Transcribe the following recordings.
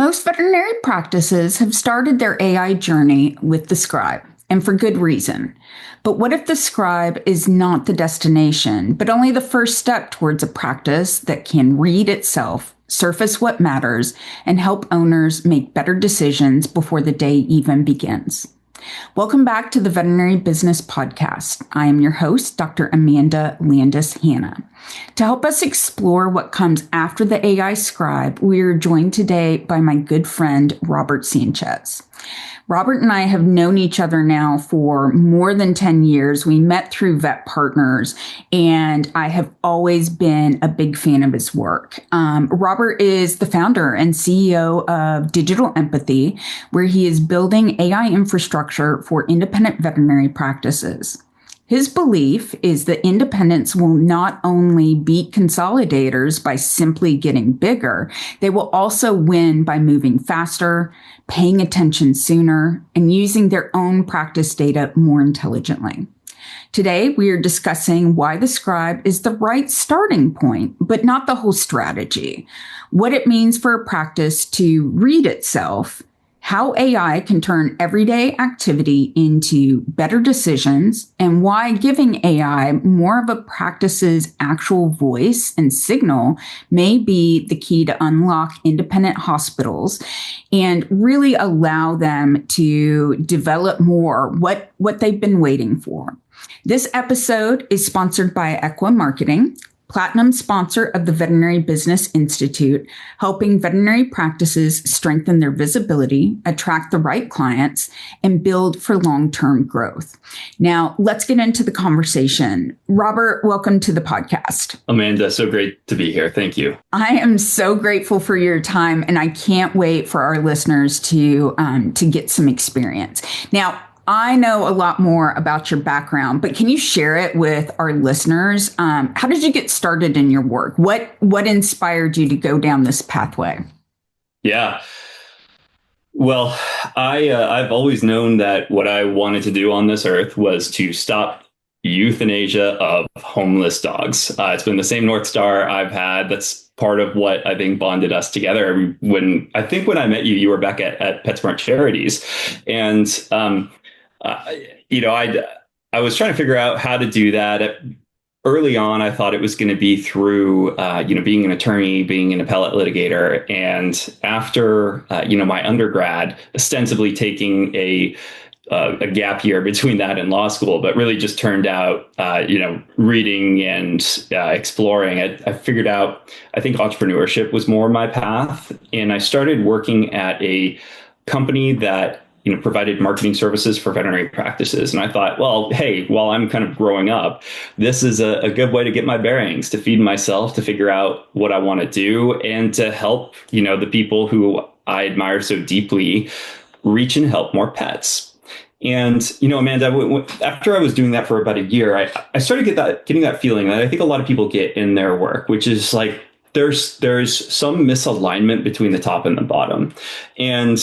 Most veterinary practices have started their AI journey with the Scribe, and for good reason. But what if the Scribe is not the destination, but only the first step towards a practice that can read itself, surface what matters, and help owners make better decisions before the day even begins? Welcome back to the Veterinary Business Podcast. I am your host, Dr. Amanda Landis-Hanna. To help us explore what comes after the AI Scribe, we are joined today by my good friend, Robert Sanchez. Robert and I have known each other now for more than 10 years. We met through Vet Partners, and I have always been a big fan of his work. Robert is the founder and CEO of Digital Empathy, where he is building AI infrastructure for independent veterinary practices. His belief is that independents will not only beat consolidators by simply getting bigger, they will also win by moving faster, paying attention sooner, and using their own practice data more intelligently. Today, we are discussing why the Scribe is the right starting point, but not the whole strategy, what it means for a practice to read itself, how AI can turn everyday activity into better decisions, and why giving AI more of a practice's actual voice and signal may be the key to unlock independent hospitals and really allow them to develop more what they've been waiting for. This episode is sponsored by Equa Marketing, platinum sponsor of the Veterinary Business Institute, helping veterinary practices strengthen their visibility, attract the right clients, and build for long-term growth. Now, let's get into the conversation. Robert, welcome to the podcast. Amanda, so great to be here. Thank you. I am so grateful for your time, and I can't wait for our listeners to get some experience. Now, I know a lot more about your background, but can you share it with our listeners? How did you get started in your work? What inspired you to go down this pathway? Yeah. Well, I've always known that what I wanted to do on this earth was to stop euthanasia of homeless dogs. It's been the same North Star I've had. That's part of what I think bonded us together. When I met you, you were back at PetSmart Charities, and I was trying to figure out how to do that. Early on, I thought it was going to be through, being an attorney, being an appellate litigator. And after, my undergrad, ostensibly taking a gap year between that and law school, but really just turned out, reading and exploring. I figured out, I think entrepreneurship was more my path. And I started working at a company that provided marketing services for veterinary practices. And I thought, well, hey, while I'm kind of growing up, this is a good way to get my bearings, to feed myself, to figure out what I want to do, and to help, the people who I admire so deeply reach and help more pets. And, Amanda, after I was doing that for about a year, I started getting that feeling that I think a lot of people get in their work, which is like, there's some misalignment between the top and the bottom. And,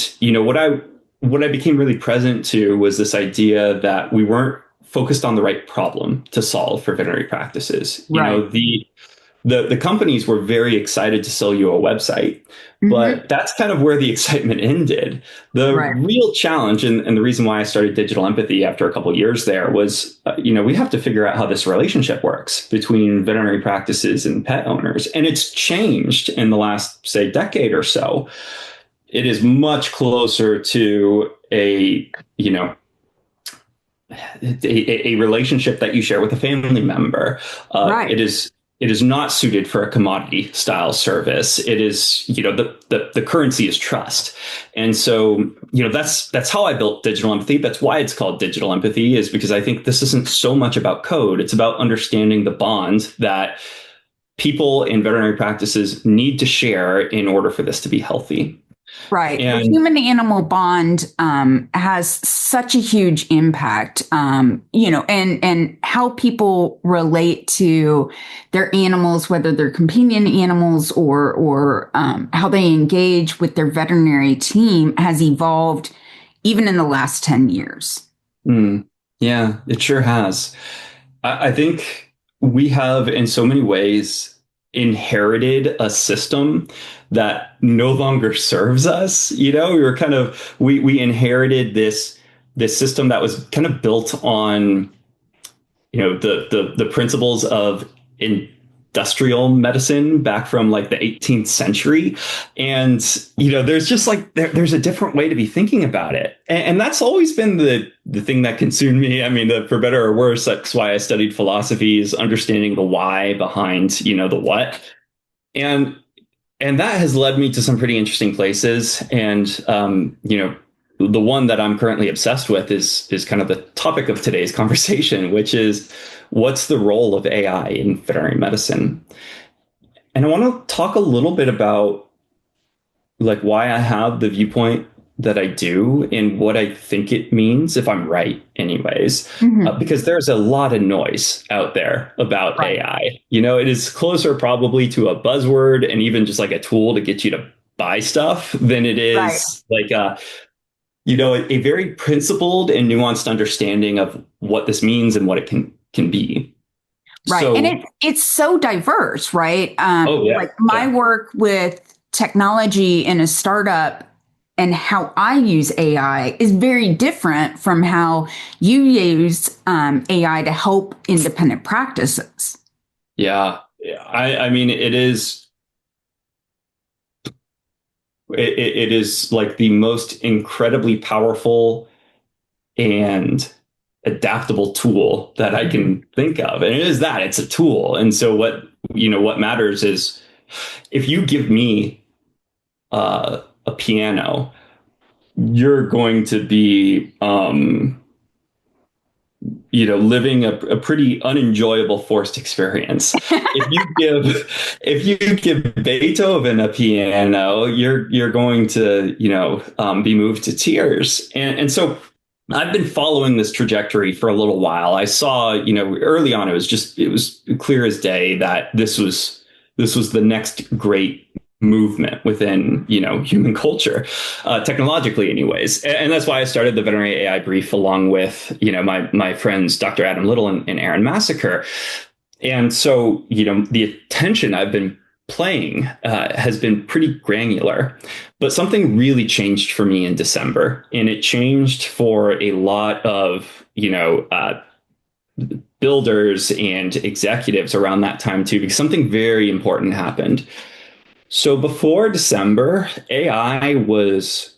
what I became really present to was this idea that we weren't focused on the right problem to solve for veterinary practices. Right. The companies were very excited to sell you a website, but that's kind of where the excitement ended. The real challenge, and the reason why I started Digital Empathy after a couple of years there was, we have to figure out how this relationship works between veterinary practices and pet owners. And it's changed in the last, say, decade or so. It is much closer to a relationship that you share with a family member. It is not suited for a commodity style service. It is, the currency is trust. And so, that's how I built Digital Empathy. That's why it's called Digital Empathy, is because I think this isn't so much about code. It's about understanding the bond that people in veterinary practices need to share in order for this to be healthy. Right. The human-animal bond has such a huge impact, and how people relate to their animals, whether they're companion animals or how they engage with their veterinary team, has evolved even in the last 10 years. Yeah, it sure has. I think we have, in so many ways, inherited a system that no longer serves us. We were we inherited this system that was kind of built on, the principles of industrial medicine back from like the 18th century. And, there's just like, there's a different way to be thinking about it. And that's always been the thing that consumed me. I mean, for better or worse, that's why I studied philosophy, is understanding the why behind, the what. And that has led me to some pretty interesting places. And, the one that I'm currently obsessed with is kind of the topic of today's conversation, which is, what's the role of AI in veterinary medicine? And I want to talk a little bit about like why I have the viewpoint that I do and what I think it means, if I'm right anyways, because there's a lot of noise out there about AI. It is closer probably to a buzzword and even just like a tool to get you to buy stuff than it is like a very principled and nuanced understanding of what this means and what it can be. Right. So, and it's so diverse, right? Like my work with technology in a startup and how I use AI is very different from how you use AI to help independent practices. Yeah. I mean, it is like the most incredibly powerful and adaptable tool that I can think of. And it's a tool. And so what matters is, if you give me a piano, you're going to be, living a pretty unenjoyable forced experience. If you give Beethoven a piano, you're going to, be moved to tears. And so I've been following this trajectory for a little while. I saw, early on, it was clear as day that this was the next great movement within, human culture, technologically anyways. And that's why I started the Veterinary AI Brief along with, my friends, Dr. Adam Little and Aaron Massacre. And so, the attention I've been playing has been pretty granular, but something really changed for me in December, and it changed for a lot of, builders and executives around that time too, because something very important happened. So before December, AI was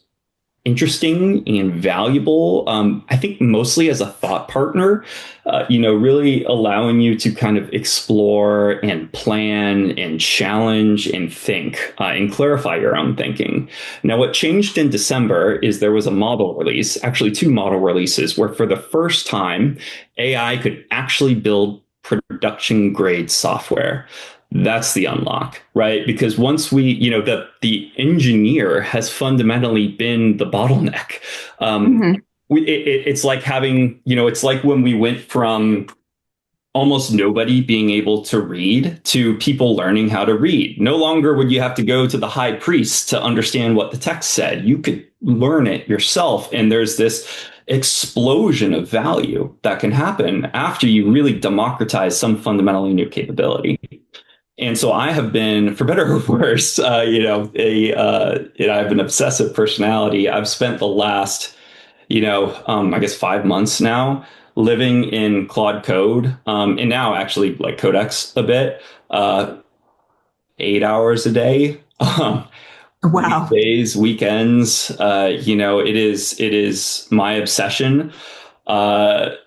interesting and valuable. I think mostly as a thought partner, really allowing you to kind of explore and plan and challenge and think and clarify your own thinking. Now, what changed in December is there was a model release, actually two model releases, where for the first time, AI could actually build production grade software. That's the unlock, right? Because once we, the engineer has fundamentally been the bottleneck. It's like having, it's like when we went from almost nobody being able to read to people learning how to read. No longer would you have to go to the high priest to understand what the text said. You could learn it yourself. And there's this explosion of value that can happen after you really democratize some fundamentally new capability. And so I have been, for better or worse, I have an obsessive personality. I've spent the last, I guess 5 months now living in Claude Code, and now actually like Codex a bit, 8 hours a day. Wow. Weekdays, weekends, it is my obsession. The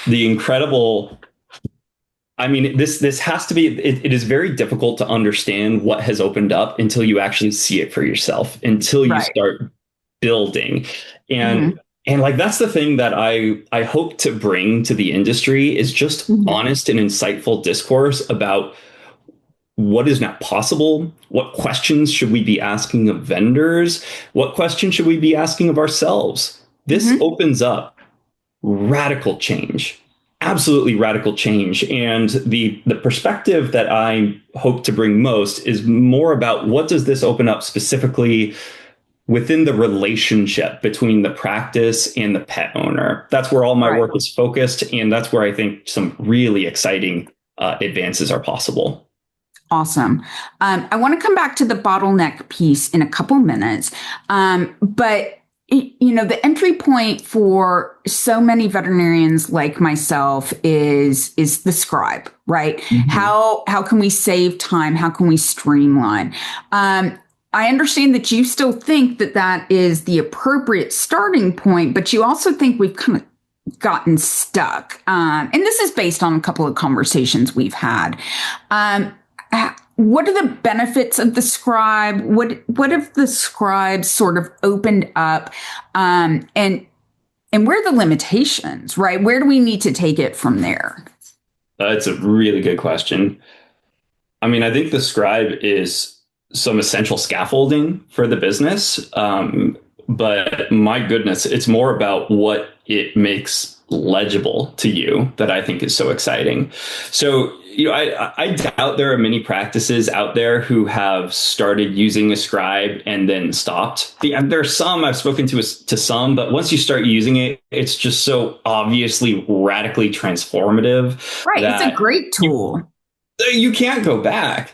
incredible. I mean, this has to be, it is very difficult to understand what has opened up until you actually see it for yourself, until you start building. And like, that's the thing that I hope to bring to the industry, is just honest and insightful discourse about what is not possible. What questions should we be asking of vendors? What questions should we be asking of ourselves? This opens up radical change. Absolutely radical change. And the perspective that I hope to bring most is more about, what does this open up specifically within the relationship between the practice and the pet owner? That's where all my work is focused. And that's where I think some really exciting advances are possible. Awesome. I want to come back to the bottleneck piece in a couple minutes. But the entry point for so many veterinarians like myself is the scribe, right? Mm-hmm. How can we save time? How can we streamline? I understand that you still think that is the appropriate starting point, but you also think we've kind of gotten stuck. And this is based on a couple of conversations we've had. What are the benefits of the scribe? What if the scribe sort of opened up, and where are the limitations, right? Where do we need to take it from there? That's a really good question. I mean, I think the scribe is some essential scaffolding for the business. But my goodness, it's more about what it makes legible to you that I think is so exciting. So, I doubt there are many practices out there who have started using a scribe and then stopped. There are some, I've spoken to some, but once you start using it, it's just so obviously radically transformative. Right. It's a great tool. You can't go back.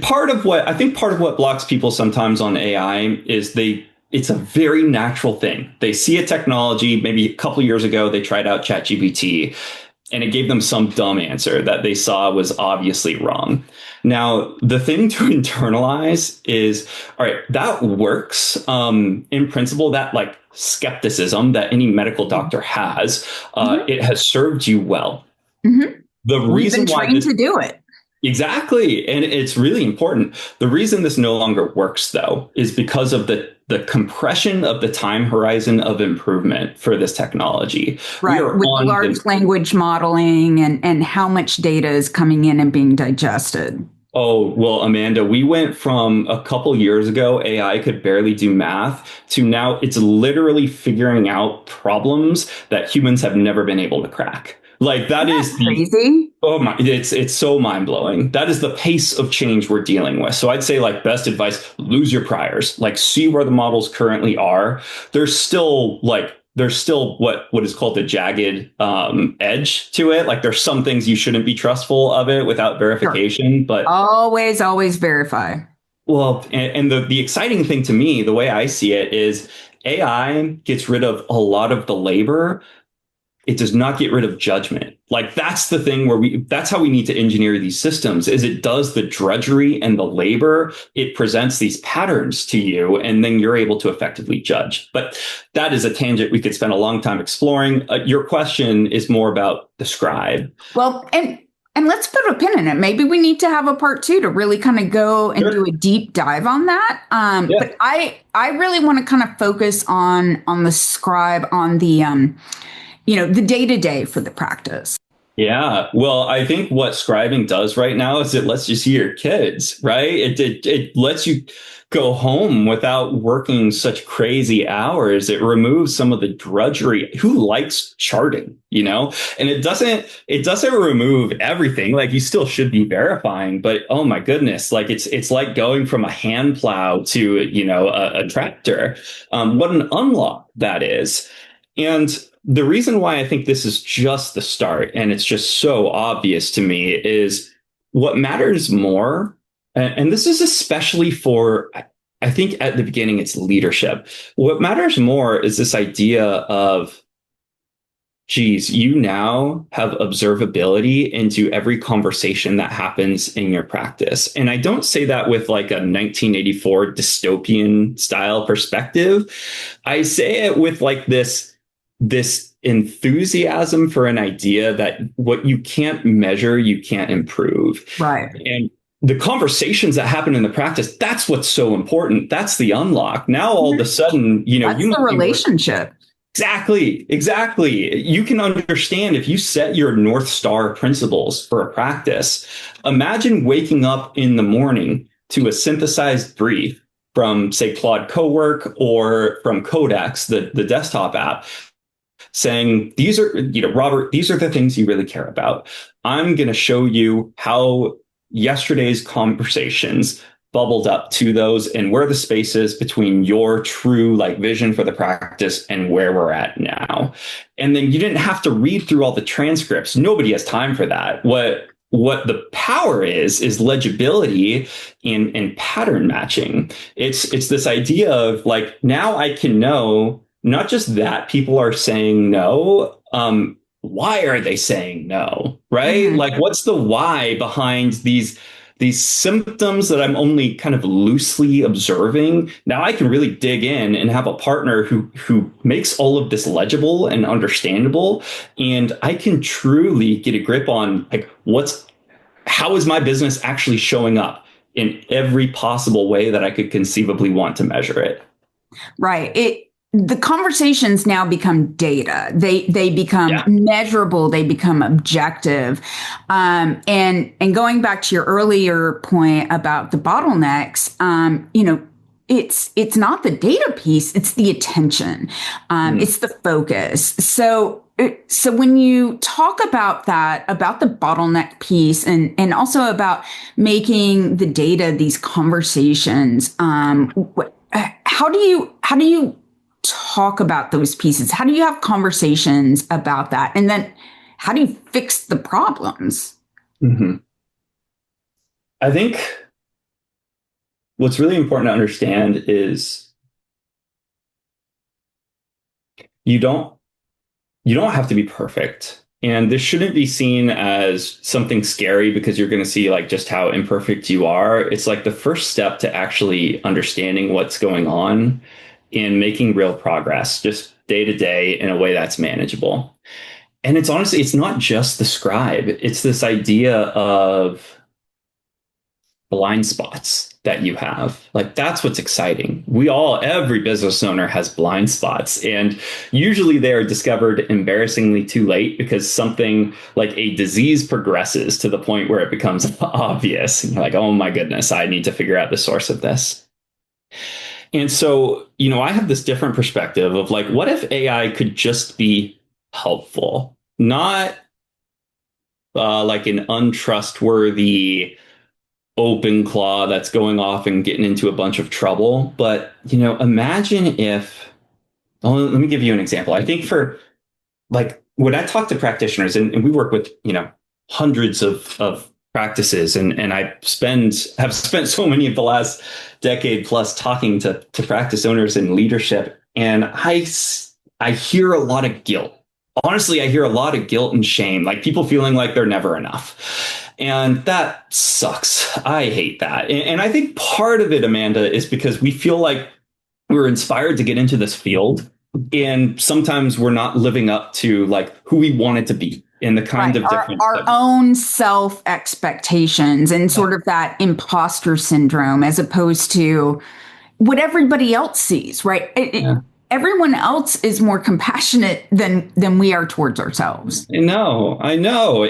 Part of what blocks people sometimes on AI is it's a very natural thing. They see a technology. Maybe a couple of years ago, they tried out ChatGPT, and it gave them some dumb answer that they saw was obviously wrong. Now, the thing to internalize is, all right, that works. In principle, that like skepticism that any medical doctor has, it has served you well. Mm-hmm. The reason We've been trained to do it. Exactly. And it's really important. The reason this no longer works, though, is because of the compression of the time horizon of improvement for this technology. Right. With large language modeling and how much data is coming in and being digested. Oh, well, Amanda, we went from a couple years ago, AI could barely do math, to now it's literally figuring out problems that humans have never been able to crack. Like that is crazy. Oh my, it's so mind blowing. That is the pace of change we're dealing with. So I'd say like best advice, lose your priors, like see where the models currently are. There's still what is called the jagged edge to it. Like there's some things you shouldn't be trustful of it without verification, sure. But always verify. Well, and the exciting thing to me, the way I see it is AI gets rid of a lot of the labor. It does not get rid of judgment. Like that's the thing that's how we need to engineer these systems is it does the drudgery and the labor. It presents these patterns to you and then you're able to effectively judge. But that is a tangent we could spend a long time exploring. Your question is more about the scribe. Well, and let's put a pin in it. Maybe we need to have a part 2 to really kind of go and do a deep dive on that. But I really want to kind of focus on the scribe, on the the day-to-day for the practice. Yeah. Well, I think what scribing does right now is it lets you see your kids, right? It lets you go home without working such crazy hours. It removes some of the drudgery. Who likes charting, And it doesn't remove everything. Like you still should be verifying, but oh my goodness, like it's like going from a hand plow to, a tractor. What an unlock that is. And the reason why I think this is just the start, and it's just so obvious to me, is what matters more. And this is especially for, I think at the beginning, it's leadership. What matters more is this idea of, geez, you now have observability into every conversation that happens in your practice. And I don't say that with like a 1984 dystopian style perspective. I say it with like this enthusiasm for an idea that what you can't measure, you can't improve. Right. And the conversations that happen in the practice, that's what's so important. That's the unlock. Now, all of a sudden, that's the relationship. Exactly. You can understand if you set your North Star principles for a practice. Imagine waking up in the morning to a synthesized brief from, say, Claude Cowork or from Codex, the desktop app, saying, these are, Robert, these are the things you really care about. I'm going to show you how yesterday's conversations bubbled up to those and where the space is between your true vision for the practice and where we're at now. And then you didn't have to read through all the transcripts. Nobody has time for that. What what the power is legibility and pattern matching. It's this idea of like, now I can know not just that people are saying no, why are they saying no, right? Mhm. Like, what's the why behind these symptoms that I'm only kind of loosely observing? Now I can really dig in and have a partner who makes all of this legible and understandable, and I can truly get a grip on like how is my business actually showing up in every possible way that I could conceivably want to measure it. Right. The conversations now become data. They become Yeah. measurable. They become objective. And going back to your earlier point about the bottlenecks, it's not the data piece. It's the attention. It's the focus. So when you talk about that, about the bottleneck piece, and also about making the data these conversations, how do you talk about those pieces? How do you have conversations about that? And then how do you fix the problems? Mm-hmm. I think what's really important to understand is you don't have to be perfect. And this shouldn't be seen as something scary because you're going to see like just how imperfect you are. It's like the first step to actually understanding what's going on and making real progress, just day to day in a way that's manageable. And it's honestly, it's not just the scribe. It's this idea of blind spots that you have. Like, that's what's exciting. Every business owner has blind spots, and usually they are discovered embarrassingly too late because something like a disease progresses to the point where it becomes obvious. And you're like, oh my goodness, I need to figure out the source of this. And so, I have this different perspective of like, what if AI could just be helpful, not like an untrustworthy open claw that's going off and getting into a bunch of trouble. But, imagine if, let me give you an example. I think for like when I talk to practitioners and we work with, hundreds of practices and have spent so many of the last decade plus talking to practice owners and leadership. And I hear a lot of guilt. Honestly, I hear a lot of guilt and shame, like people feeling like they're never enough. And that sucks. I hate that. And I think part of it, Amanda, is because we feel like we're inspired to get into this field. And sometimes we're not living up to like who we want it to be in the kind of different our own self expectations and sort of that imposter syndrome, as opposed to what everybody else sees, right? Everyone else is more compassionate than we are towards ourselves. I know.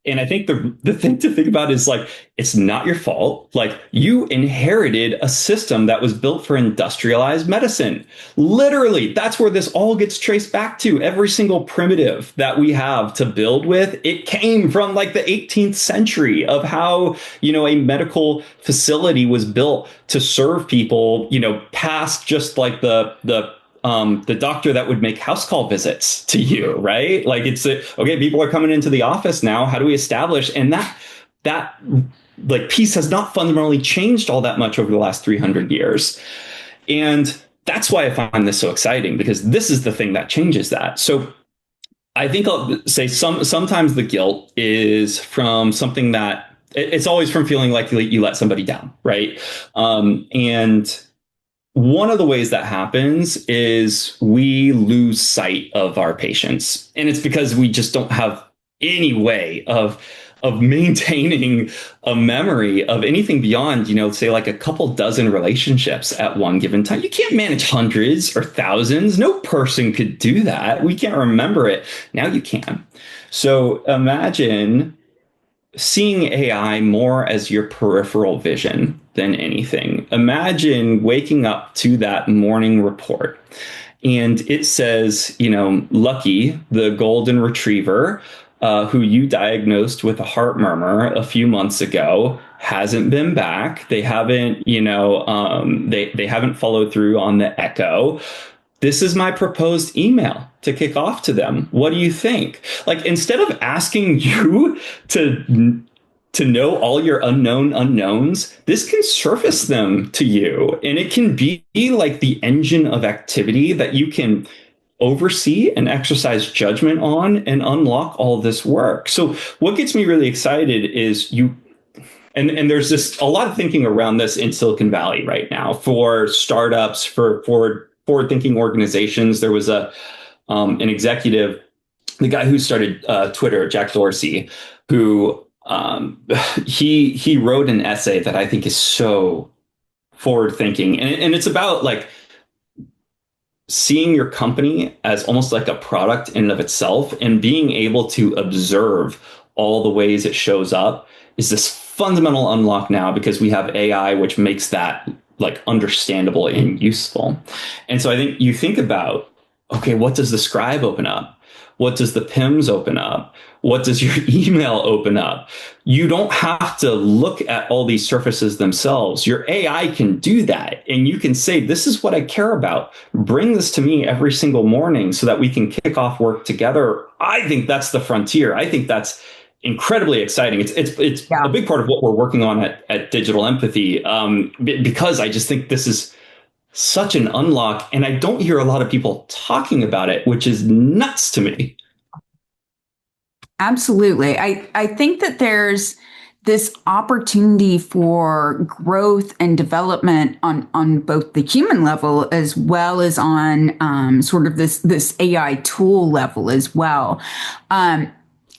And I think the thing to think about is like, it's not your fault. Like, you inherited a system that was built for industrialized medicine. Literally, that's where this all gets traced back to. Every single primitive that we have to build with, it came from like the 18th century of how, a medical facility was built to serve people, past just like the doctor that would make house call visits to you, right? Like, it's okay, people are coming into the office now. How do we establish? And that like piece has not fundamentally changed all that much over the last 300 years. And that's why I find this so exciting, because this is the thing that changes that. So I think I'll say sometimes the guilt is from something that it's always from feeling like you let somebody down, right? And one of the ways that happens is we lose sight of our patients. And it's because we just don't have any way of maintaining a memory of anything beyond, say like a couple dozen relationships at one given time. You can't manage hundreds or thousands. No person could do that. We can't remember it. Now you can. So imagine seeing AI more as your peripheral vision than anything. Imagine waking up to that morning report and it says, Lucky, the golden retriever, who you diagnosed with a heart murmur a few months ago, hasn't been back. They haven't, they haven't followed through on the echo. this is my proposed email to kick off to them. What do you think? Like, instead of asking you to know all your unknown unknowns, this can surface them to you. And it can be like the engine of activity that you can oversee and exercise judgment on and unlock all this work. So what gets me really excited is and there's a lot of thinking around this in Silicon Valley right now for startups, for forward-thinking organizations. There was an executive, the guy who started Twitter, Jack Dorsey, who he wrote an essay that I think is so forward-thinking, and it's about like seeing your company as almost like a product in and of itself, and being able to observe all the ways it shows up is this fundamental unlock now, because we have AI, which makes that like understandable and useful. And so I think you think about, okay, what does the Scribe open up? What does the PIMS open up? What does your email open up? You don't have to look at all these surfaces themselves. Your AI can do that. And you can say, this is what I care about. Bring this to me every single morning so that we can kick off work together. I think that's the frontier. I think that's incredibly exciting. It's a big part of what we're working on at Digital Empathy, because I just think this is such an unlock, and I don't hear a lot of people talking about it, which is nuts to me. Absolutely. I think that there's this opportunity for growth and development on both the human level as well as on sort of this AI tool level as well.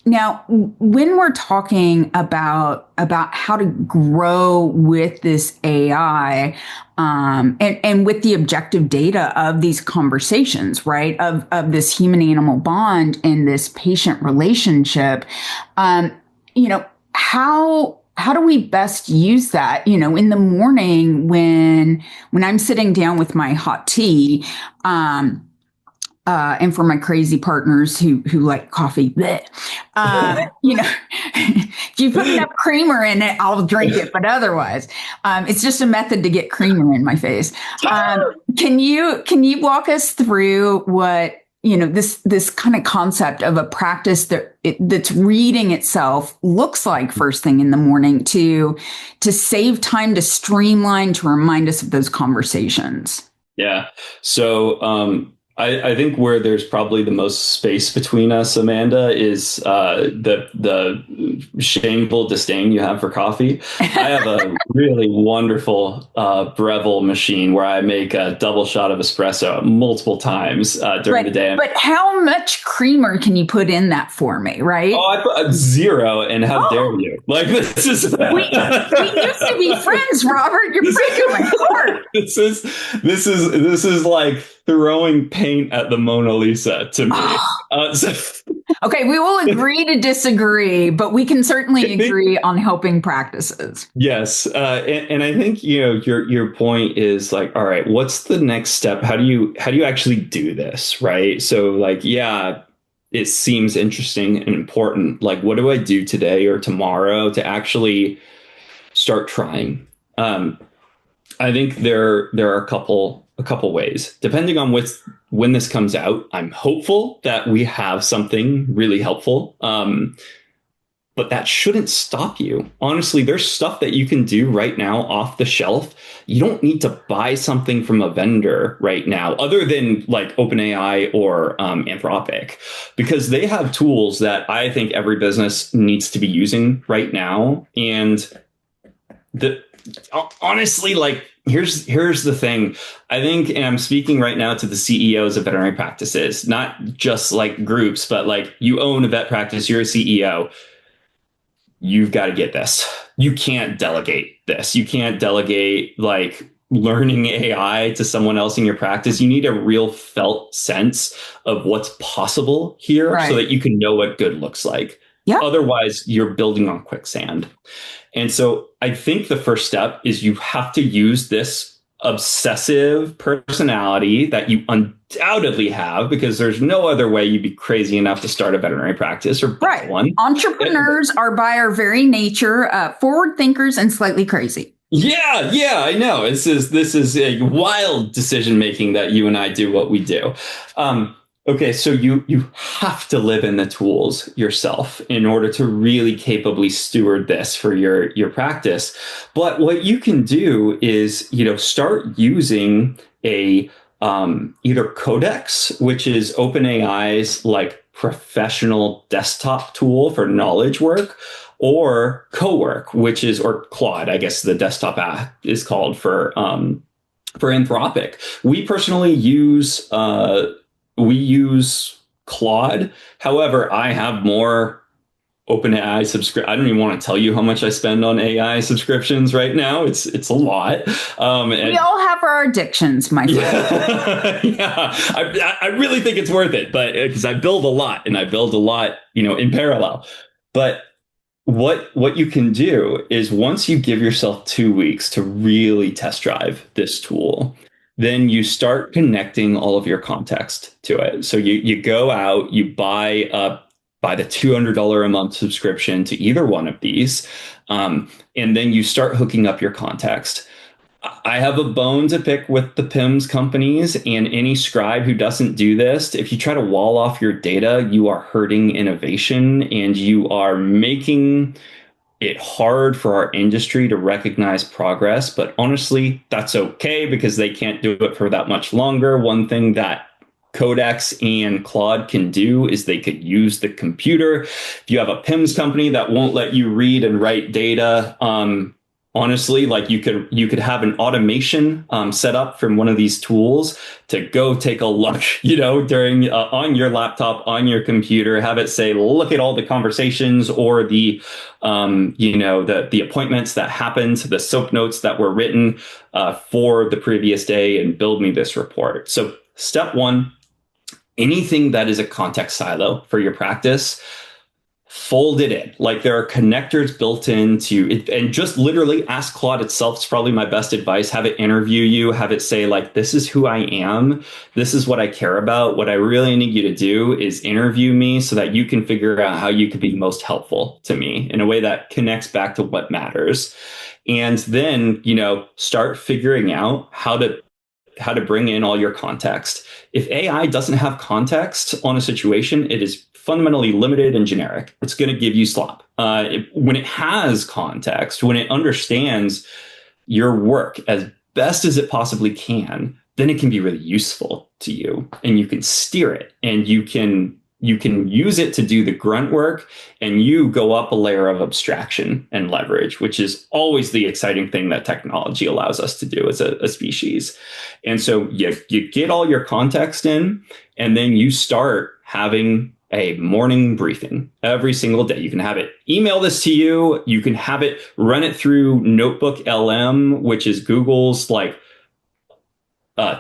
Now, when we're talking about how to grow with this AI, and with the objective data of these conversations, right, of this human animal bond and this patient relationship, how do we best use that? In the morning when I'm sitting down with my hot tea, and for my crazy partners who like coffee, if you put enough creamer in it, I'll drink it. But otherwise, it's just a method to get creamer in my face. Can you walk us through what this kind of concept of a practice that's reading itself looks like first thing in the morning to save time, to streamline, to remind us of those conversations? Yeah. So, I think where there's probably the most space between us, Amanda, is the shameful disdain you have for coffee. I have a really wonderful Breville machine where I make a double shot of espresso multiple times during the day. But how much creamer can you put in that for me, right? Oh, I put 0, and how dare you? Like, this is we used to be friends, Robert. You're breaking my heart. This is like throwing paint at the Mona Lisa to me. Okay, we will agree to disagree, but we can certainly agree on helping practices. Yes, and I think your point is like, all right, what's the next step? How do you actually do this, right? So like, yeah, it seems interesting and important. Like, what do I do today or tomorrow to actually start trying? I think there are a couple ways, depending on when this comes out. I'm hopeful that we have something really helpful, but that shouldn't stop you. Honestly, there's stuff that you can do right now off the shelf. You don't need to buy something from a vendor right now, other than like OpenAI or Anthropic, because they have tools that I think every business needs to be using right now. And honestly, like, here's the thing. I think, and I'm speaking right now to the CEOs of veterinary practices, not just like groups, but like, you own a vet practice, you're a CEO. You've got to get this. You can't delegate this. You can't delegate like learning AI to someone else in your practice. You need a real felt sense of what's possible here, right, so that you can know what good looks like. Yep. Otherwise, you're building on quicksand. And so I think the first step is you have to use this obsessive personality that you undoubtedly have, because there's no other way you'd be crazy enough to start a veterinary practice or buy one. Entrepreneurs are by our very nature forward thinkers and slightly crazy. Yeah, I know. This is a wild decision making that you and I do what we do. Okay, so you have to live in the tools yourself in order to really capably steward this for your practice. But what you can do is, start using a either Codex, which is OpenAI's like professional desktop tool for knowledge work, or Cowork, which is, or Claude, I guess the desktop app is called for Anthropic. We personally use Claude. However, I have more OpenAI I don't even want to tell you how much I spend on AI subscriptions right now. It's a lot. We all have our addictions, my friend. Yeah, I really think it's worth it, but because I build a lot and I build a lot, in parallel. But what you can do is once you give yourself 2 weeks to really test drive this tool, then you start connecting all of your context to it. So you go out, you buy the $200 a month subscription to either one of these, and then you start hooking up your context. I have a bone to pick with the PIMS companies and any scribe who doesn't do this. If you try to wall off your data, you are hurting innovation and you are making it hard for our industry to recognize progress. But honestly, that's okay because they can't do it for that much longer. One thing that Codex and Claude can do is they could use the computer. If you have a PIMS company that won't let you read and write data, honestly, like you could have an automation set up from one of these tools to go take a look, during on your laptop, on your computer, have it say, look at all the conversations or the appointments that happened, the soap notes that were written for the previous day, and build me this report. So step one, anything that is a context silo for your practice, fold it in. Like there are connectors built into it, and just literally ask Claude itself. It's probably my best advice. Have it interview you, have it say like, this is who I am. This is what I care about. What I really need you to do is interview me so that you can figure out how you could be most helpful to me in a way that connects back to what matters. And then, start figuring out how to bring in all your context. If AI doesn't have context on a situation, it is fundamentally limited and generic. It's going to give you slop. When it has context, when it understands your work as best as it possibly can, then it can be really useful to you, and you can steer it, and you can use it to do the grunt work, and you go up a layer of abstraction and leverage, which is always the exciting thing that technology allows us to do as a species. And so you get all your context in, and then you start having a morning briefing every single day. You can have it email this to you. You can have it run it through Notebook LM, which is Google's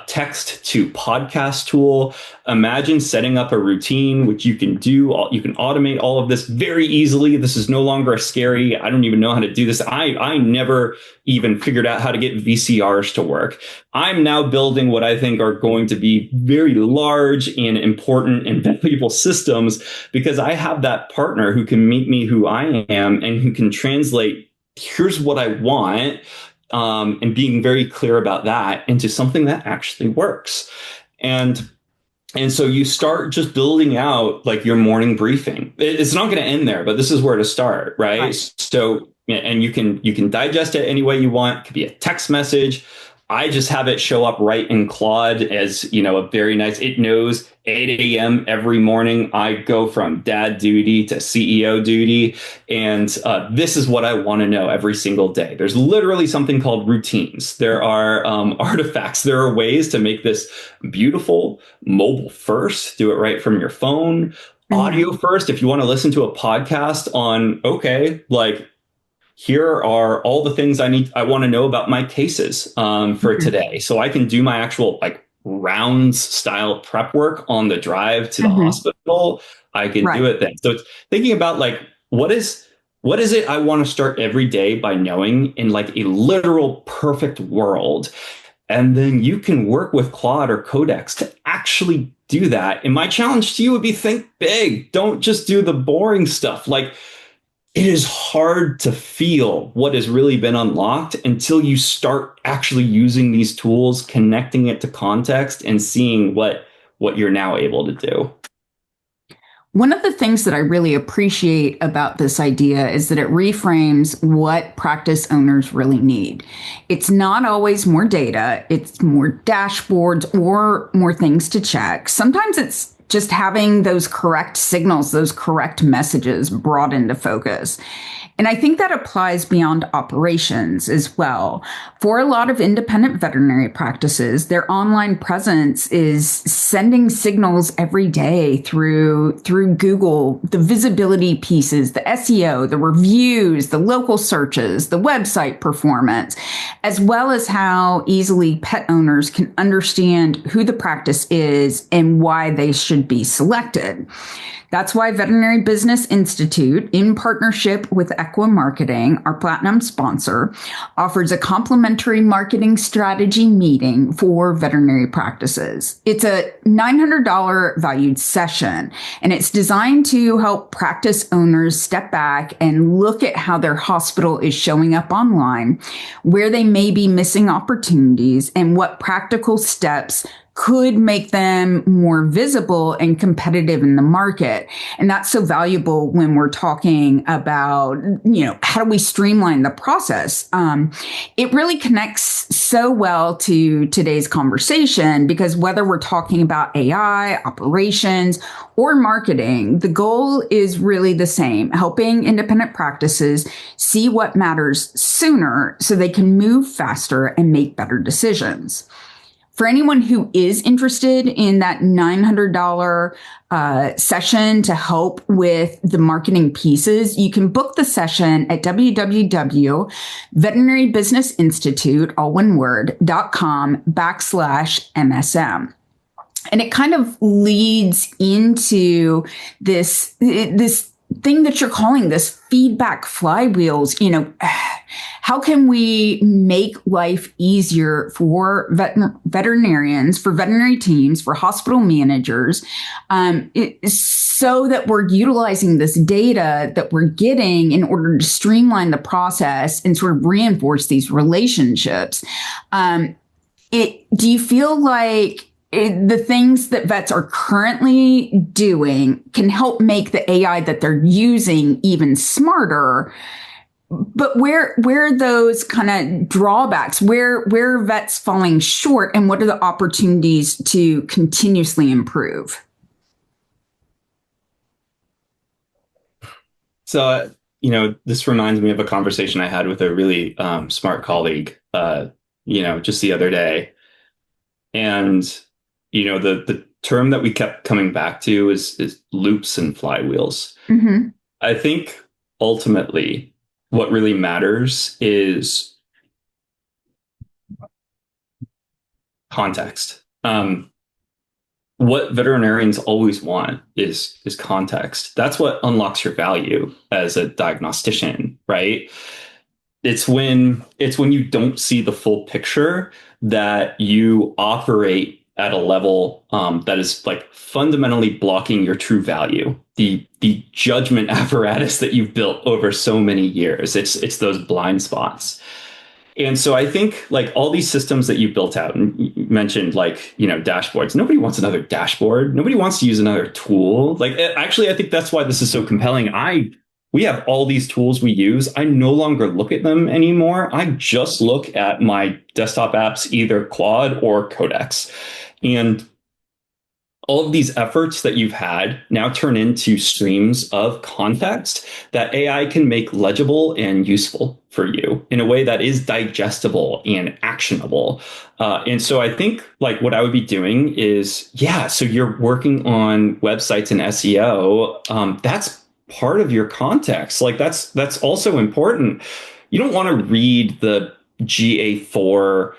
text to podcast tool. Imagine setting up a routine, which you can do. You can automate all of this very easily. This is no longer scary. I don't even know how to do this. I never even figured out how to get VCRs to work. I'm now building what I think are going to be very large and important and valuable systems because I have that partner who can meet me who I am and who can translate, here's what I want, and being very clear about that into something that actually works. And so you start just building out like your morning briefing. It's not going to end there, but this is where to start, right? So, and you can digest it any way you want. It could be a text message. I just have it show up right in Claude as, a very nice, it knows 8 a.m. every morning. I go from dad duty to CEO duty. And this is what I want to know every single day. There's literally something called routines. There are artifacts. There are ways to make this beautiful, mobile first. Do it right from your phone. Audio first. If you want to listen to a podcast on, here are all the things I want to know about my cases for today. So I can do my actual rounds style prep work on the drive to the hospital. I can do it then. So it's thinking about what is it I want to start every day by knowing in a literal perfect world. And then you can work with Claude or Codex to actually do that. And my challenge to you would be think big. Don't just do the boring stuff. it is hard to feel what has really been unlocked until you start actually using these tools, connecting it to context, and seeing what you're now able to do. One of the things that I really appreciate about this idea is that it reframes what practice owners really need. It's not always more data, it's more dashboards or more things to check. Sometimes it's just having those correct signals, those correct messages brought into focus. And I think that applies beyond operations as well. For a lot of independent veterinary practices, their online presence is sending signals every day through Google, the visibility pieces, the SEO, the reviews, the local searches, the website performance, as well as how easily pet owners can understand who the practice is and why they should be selected. That's why Veterinary Business Institute, in partnership with Equa Marketing, our platinum sponsor, offers a complimentary marketing strategy meeting for veterinary practices. It's a $900 valued session, and it's designed to help practice owners step back and look at how their hospital is showing up online, where they may be missing opportunities, and what practical steps could make them more visible and competitive in the market. And that's so valuable when we're talking about, how do we streamline the process? It really connects so well to today's conversation, because whether we're talking about AI, operations, or marketing, the goal is really the same: helping independent practices see what matters sooner so they can move faster and make better decisions. For anyone who is interested in that $900 session to help with the marketing pieces, you can book the session at www.veterinarybusinessinstitute, all one word, .com/MSM. And it kind of leads into this thing that you're calling this feedback flywheels. How can we make life easier for veterinarians, for veterinary teams, for hospital managers, so that we're utilizing this data that we're getting in order to streamline the process and sort of reinforce these relationships? Do you feel like the things that vets are currently doing can help make the AI that they're using even smarter? But where are those kind of drawbacks? Where are vets falling short, and what are the opportunities to continuously improve? So, this reminds me of a conversation I had with a really smart colleague, just the other day. And, the term that we kept coming back to is loops and flywheels. Mm-hmm. I think ultimately what really matters is context. What veterinarians always want is context. That's what unlocks your value as a diagnostician, right? It's when you don't see the full picture that you operate at a level that is like fundamentally blocking your true value, the judgment apparatus that you've built over so many years. It's those blind spots. And so I think like all these systems that you built out, and you mentioned dashboards. Nobody wants another dashboard. Nobody wants to use another tool. Actually, I think that's why this is so compelling. We have all these tools we use. I no longer look at them anymore. I just look at my desktop apps, either Claude or Codex. And all of these efforts that you've had now turn into streams of context that AI can make legible and useful for you in a way that is digestible and actionable. And so I think what I would be doing is, so you're working on websites and SEO. That's part of your context. That's also important. You don't want to read the GA4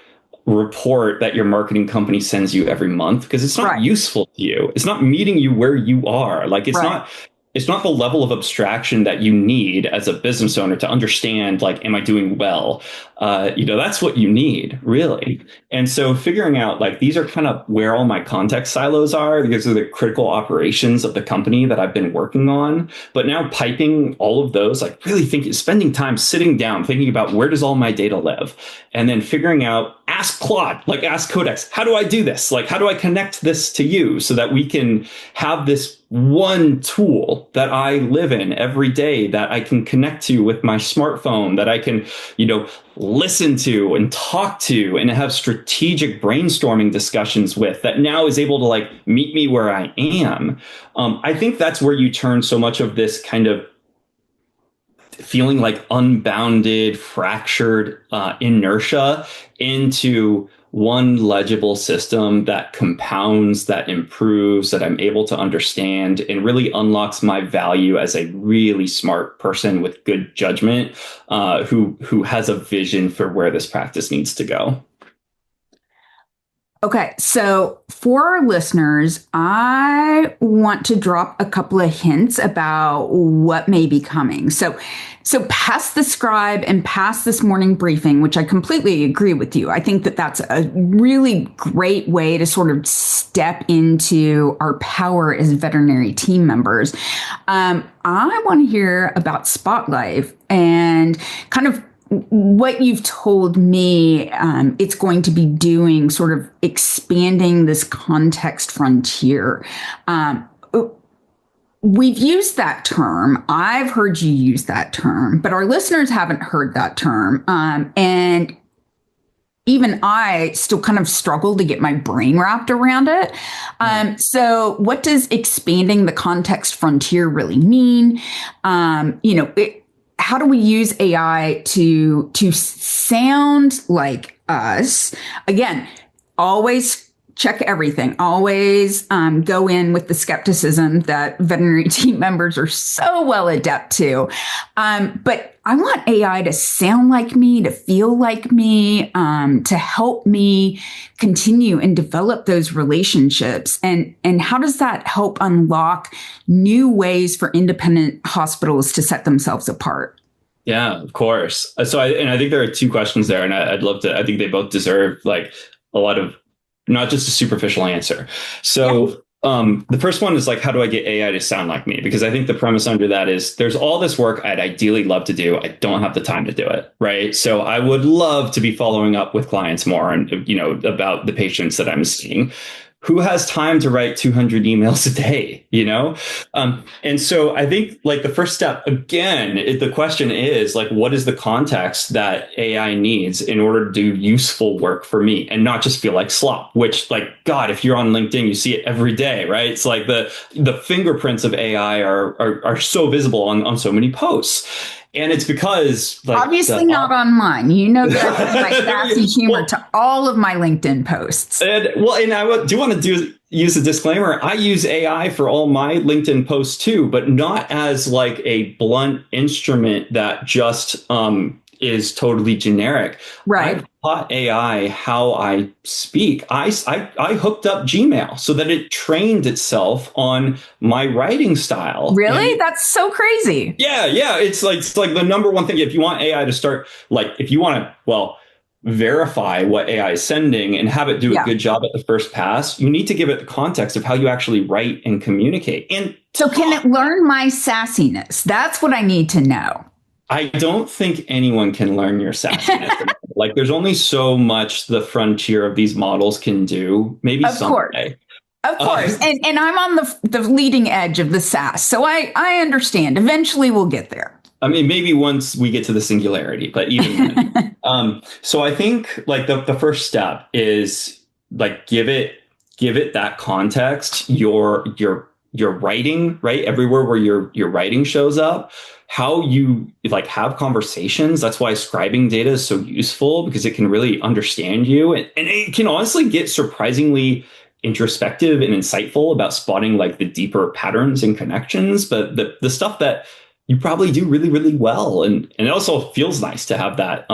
report that your marketing company sends you every month because it's not useful to you. It's not meeting you where you are. It's not it's not the level of abstraction that you need as a business owner to understand, like, am I doing well? That's what you need, really. And so figuring out, like, these are kind of where all my context silos are. These are the critical operations of the company that I've been working on. But now piping all of those, like really spending time sitting down, thinking about where does all my data live? And then figuring out, ask Claude, like ask Codex, how do I do this? Like, how do I connect this to you so that we can have this one tool that I live in every day, that I can connect to with my smartphone, that I can, listen to and talk to and have strategic brainstorming discussions with, that now is able to like meet me where I am. I think that's where you turn so much of this kind of feeling like unbounded, fractured inertia into one legible system that compounds, that improves, that I'm able to understand, and really unlocks my value as a really smart person with good judgment, who has a vision for where this practice needs to go. Okay, so for our listeners, I want to drop a couple of hints about what may be coming. So past the Scribe and past this morning briefing, which I completely agree with you. I think that that's a really great way to sort of step into our power as veterinary team members. I want to hear about Spotlight and kind of what you've told me it's going to be doing, sort of expanding this context frontier. We've used that term. I've heard you use that term, but our listeners haven't heard that term. And even I still kind of struggle to get my brain wrapped around it. So what does expanding the context frontier really mean? How do we use AI to sound like us? Again, always check everything. Always go in with the skepticism that veterinary team members are so well adept to. But I want AI to sound like me, to feel like me, to help me continue and develop those relationships. And how does that help unlock new ways for independent hospitals to set themselves apart? Yeah, of course. I think there are two questions there, and I'd love to, I think they both deserve like a lot of, not just a superficial answer. So the first one is like, how do I get AI to sound like me? Because I think the premise under that is there's all this work I'd ideally love to do. I don't have the time to do it. Right. So I would love to be following up with clients more and, about the patients that I'm seeing. Who has time to write 200 emails a day, And so I think like the first step, again, the question is like, what is the context that AI needs in order to do useful work for me and not just feel like slop, which like, God, if you're on LinkedIn, you see it every day, right? It's like the fingerprints of AI are so visible on so many posts. And it's because like, obviously not on mine. That I put my sassy humor to all of my LinkedIn posts. And I do want to use a disclaimer. I use AI for all my LinkedIn posts too, but not as like a blunt instrument that just is totally generic. Right. I taught AI how I speak. I hooked up Gmail so that it trained itself on my writing style. Really? That's so crazy. Yeah. It's like the number one thing. If you want AI to start, like if you want to, verify what AI is sending and have it do a good job at the first pass, you need to give it the context of how you actually write and communicate. And so can it learn my sassiness? That's what I need to know. I don't think anyone can learn your sassiness. Like there's only so much the frontier of these models can do. Maybe someday. Of course. And I'm on the leading edge of the sass. So I understand. Eventually we'll get there. I mean, maybe once we get to the singularity, but even then. So I think like the first step is like give it that context. Your writing, right? Everywhere where your writing shows up, how you like have conversations. That's why scribing data is so useful, because it can really understand you, and it can honestly get surprisingly introspective and insightful about spotting like the deeper patterns and connections. But the stuff that you probably do really, really well. And it also feels nice to have that,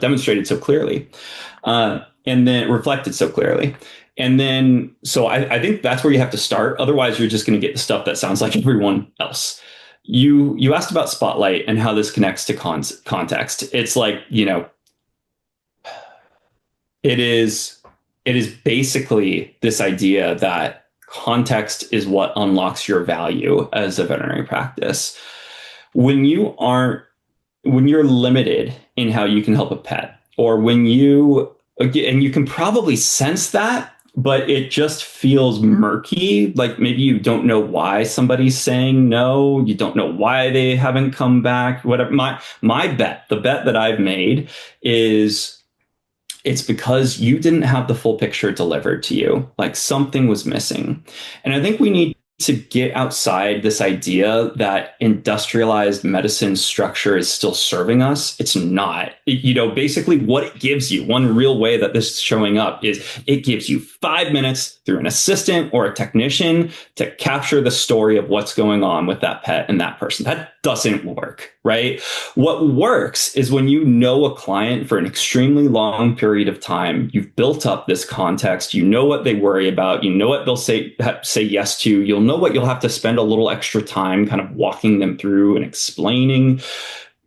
demonstrated so clearly. And and then reflected so clearly. And then, so I think that's where you have to start. Otherwise, you're just going to get the stuff that sounds like everyone else. You asked about Spotlight and how this connects to context. It's like, it is basically this idea that context is what unlocks your value as a veterinary practice. When you're limited in how you can help a pet, or and you can probably sense that, but it just feels murky. Like maybe you don't know why somebody's saying no. You don't know why they haven't come back. Whatever. The bet that I've made is it's because you didn't have the full picture delivered to you. Like something was missing. And I think we need to get outside this idea that industrialized medicine structure is still serving us. It's not. Basically what it gives you, one real way that this is showing up is it gives you 5 minutes through an assistant or a technician to capture the story of what's going on with that pet and that person. That doesn't work, right? What works is when you know a client for an extremely long period of time, you've built up this context, you know what they worry about, you know what they'll say yes to, you'll know what you'll have to spend a little extra time kind of walking them through and explaining.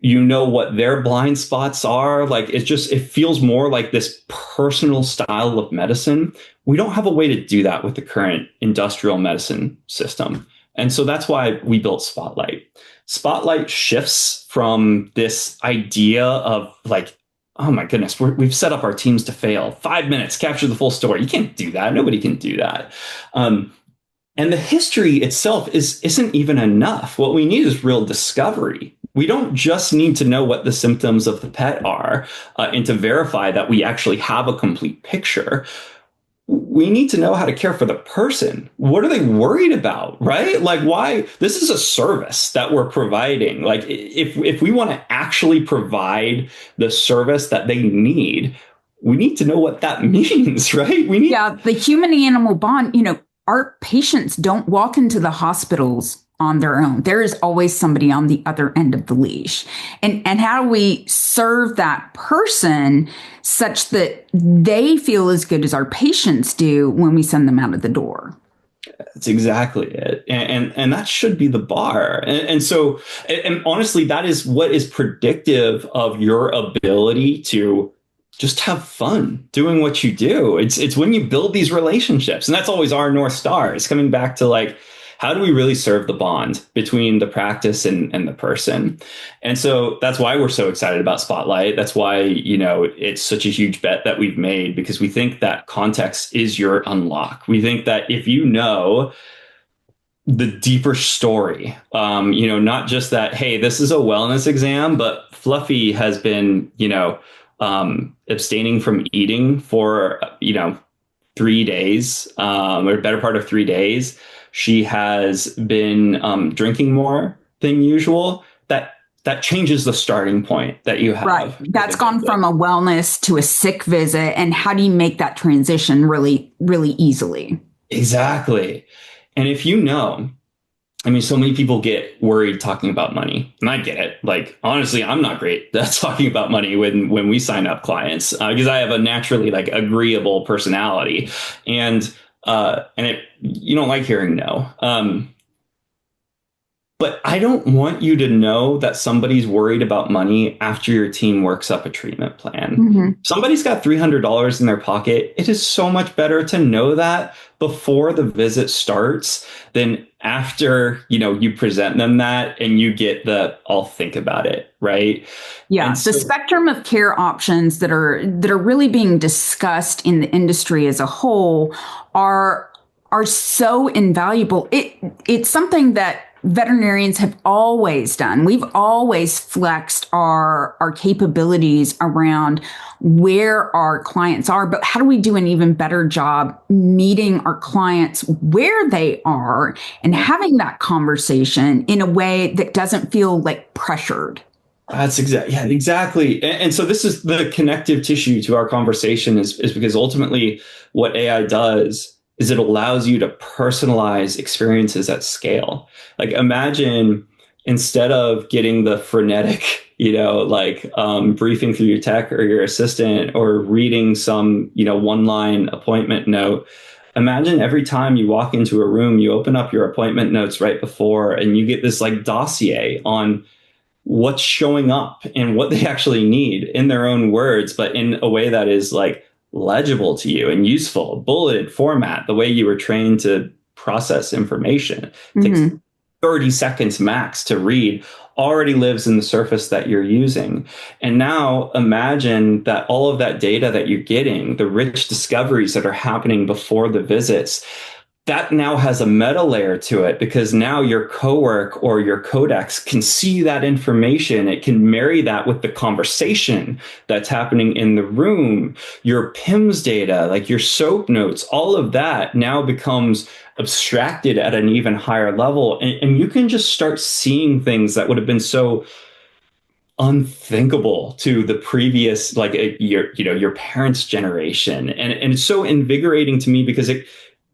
You know what their blind spots are. Like it feels more like this personal style of medicine. We don't have a way to do that with the current industrial medicine system. And so that's why we built Spotlight. Spotlight shifts from this idea of like, oh my goodness, we've set up our teams to fail. 5 minutes, capture the full story. You can't do that. Nobody can do that. And the history itself isn't even enough. What we need is real discovery. We don't just need to know what the symptoms of the pet are and to verify that we actually have a complete picture. We need to know how to care for the person. What are they worried about, right? Like why? This is a service that we're providing. Like if we want to actually provide the service that they need, we need to know what that means, right? The human animal bond, our patients don't walk into the hospitals on their own. There is always somebody on the other end of the leash. And how do we serve that person such that they feel as good as our patients do when we send them out of the door? That's exactly it. And that should be the bar. And so honestly, that is what is predictive of your ability to just have fun doing what you do. It's when you build these relationships. And that's always our North Star. It's coming back to like, how do we really serve the bond between the practice and the person? And so that's why we're so excited about Spotlight. That's why, it's such a huge bet that we've made, because we think that context is your unlock. We think that if you know the deeper story, not just that, hey, this is a wellness exam, but Fluffy has been, abstaining from eating for, 3 days, or better part of 3 days. She has been drinking more than usual. That changes the starting point that you have. Right. That's gone from a wellness to a sick visit. And how do you make that transition really, really easily? Exactly. And if so many people get worried talking about money, and I get it. Like, honestly, I'm not great at talking about money when we sign up clients because I have a naturally like agreeable personality, and you don't like hearing no. But I don't want you to know that somebody's worried about money after your team works up a treatment plan. Mm-hmm. Somebody's got $300 in their pocket. It is so much better to know that before the visit starts than after, you present them that and you get I'll think about it, right? Yeah, the spectrum of care options that are really being discussed in the industry as a whole are so invaluable. It's something that veterinarians have always done. We've always flexed our capabilities around where our clients are, but how do we do an even better job meeting our clients where they are and having that conversation in a way that doesn't feel like pressured? That's exactly. And so this is the connective tissue to our conversation is because ultimately what AI does is it allows you to personalize experiences at scale. Like imagine instead of getting the frenetic, briefing through your tech or your assistant or reading some, one-line appointment note. Imagine every time you walk into a room, you open up your appointment notes right before, and you get this like dossier on what's showing up and what they actually need in their own words, but in a way that is like legible to you and useful, bulleted format, the way you were trained to process information. It takes 30 seconds max to read, already lives in the surface that you're using. And now imagine that all of that data that you're getting, the rich discoveries that are happening before the visits, that now has a meta layer to it, because now your cowork or your codex can see that information. It can marry that with the conversation that's happening in the room, your PIMS data, like your SOAP notes, all of that now becomes abstracted at an even higher level. And you can just start seeing things that would have been so unthinkable to the previous, like your parents' generation. And it's so invigorating to me, because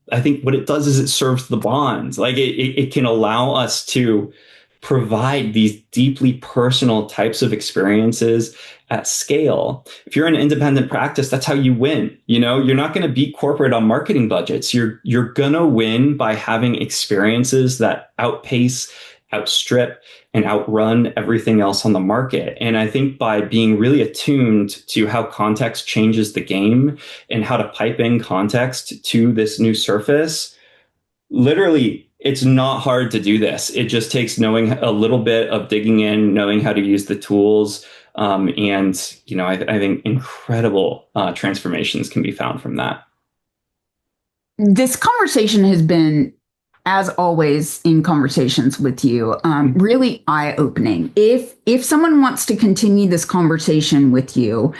I think what it does is it serves the bonds. Like it can allow us to provide these deeply personal types of experiences at scale. If you're an independent practice, that's how you win. You're not going to beat corporate on marketing budgets. You're going to win by having experiences that outpace, outstrip, and outrun everything else on the market. And I think by being really attuned to how context changes the game and how to pipe in context to this new surface, literally, it's not hard to do this. It just takes knowing a little bit of digging in, knowing how to use the tools. I think incredible transformations can be found from that. This conversation has been, as always in conversations with you, really eye-opening. If someone wants to continue this conversation with you,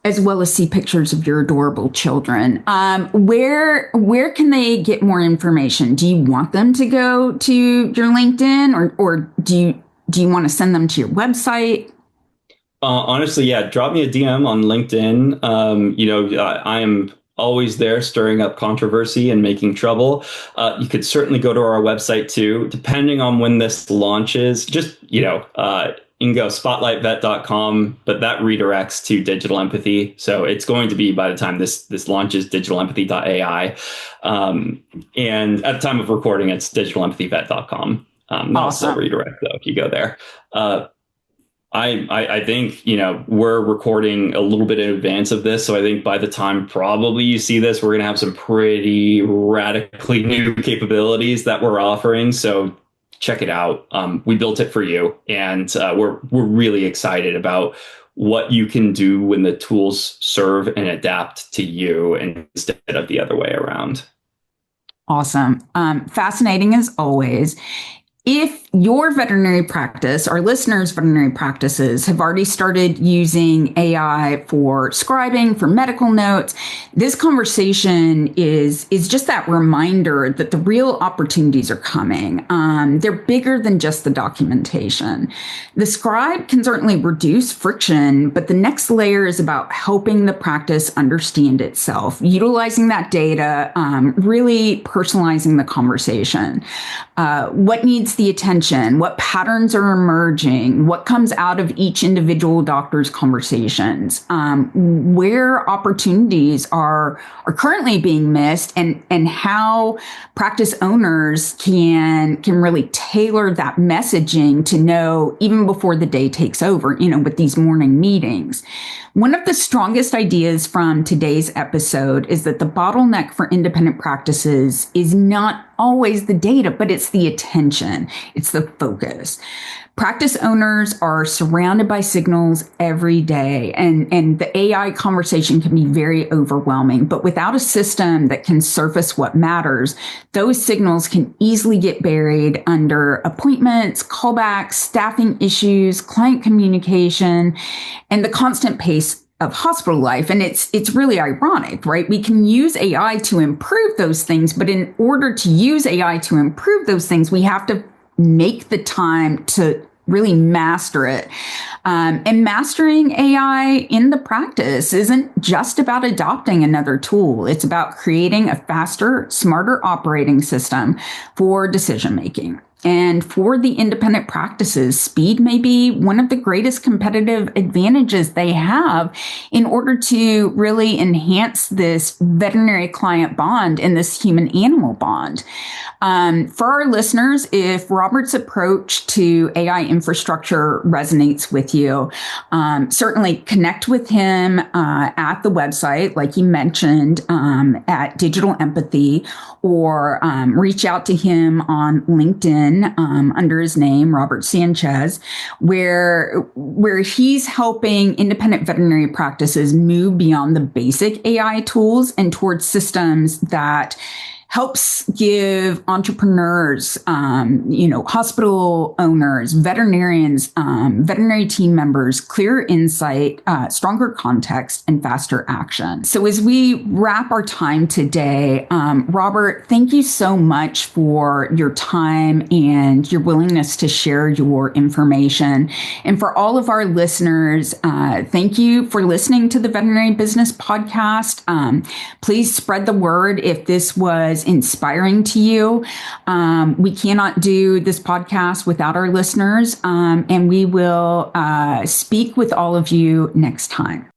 as well as see pictures of your adorable children, where can they get more information? Do you want them to go to your LinkedIn, or do you want to send them to your website? Honestly, yeah, drop me a DM on LinkedIn. I am always there stirring up controversy and making trouble. You could certainly go to our website too, depending on when this launches. Just, you can go spotlightvet.com, but that redirects to Digital Empathy. So it's going to be, by the time this launches, digitalempathy.ai. And at the time of recording, it's digitalempathyvet.com. I'll still redirect though if you go there. I think, we're recording a little bit in advance of this. So I think by the time probably you see this, we're going to have some pretty radically new capabilities that we're offering. So check it out. We built it for you. And we're really excited about what you can do when the tools serve and adapt to you instead of the other way around. Awesome. Fascinating as always. If your veterinary practice, our listeners' veterinary practices, have already started using AI for scribing, for medical notes, this conversation is just that reminder that the real opportunities are coming. They're bigger than just the documentation. The scribe can certainly reduce friction, but the next layer is about helping the practice understand itself, utilizing that data, really personalizing the conversation. What needs the attention, what patterns are emerging, what comes out of each individual doctor's conversations, where opportunities are currently being missed, and how practice owners can really tailor that messaging to know even before the day takes over, with these morning meetings. One of the strongest ideas from today's episode is that the bottleneck for independent practices is not always the data, but it's the attention. It's the focus. Practice owners are surrounded by signals every day, and the AI conversation can be very overwhelming. But without a system that can surface what matters, those signals can easily get buried under appointments, callbacks, staffing issues, client communication, and the constant pace of hospital life. And it's really ironic, right? We can use AI to improve those things, but in order to use AI to improve those things, we have to make the time to really master it. And mastering AI in the practice isn't just about adopting another tool. It's about creating a faster, smarter operating system for decision making. And for the independent practices, speed may be one of the greatest competitive advantages they have in order to really enhance this veterinary client bond and this human animal bond. For our listeners, if Robert's approach to AI infrastructure resonates with you, certainly connect with him at the website, like you mentioned, at Digital Empathy, or reach out to him on LinkedIn under his name, Robert Sanchez, where he's helping independent veterinary practices move beyond the basic AI tools and towards systems that helps give entrepreneurs, hospital owners, veterinarians, veterinary team members clearer insight, stronger context, and faster action. So as we wrap our time today, Robert, thank you so much for your time and your willingness to share your information. And for all of our listeners, thank you for listening to the Veterinary Business Podcast. Please spread the word if this was inspiring to you. We cannot do this podcast without our listeners, and we will speak with all of you next time.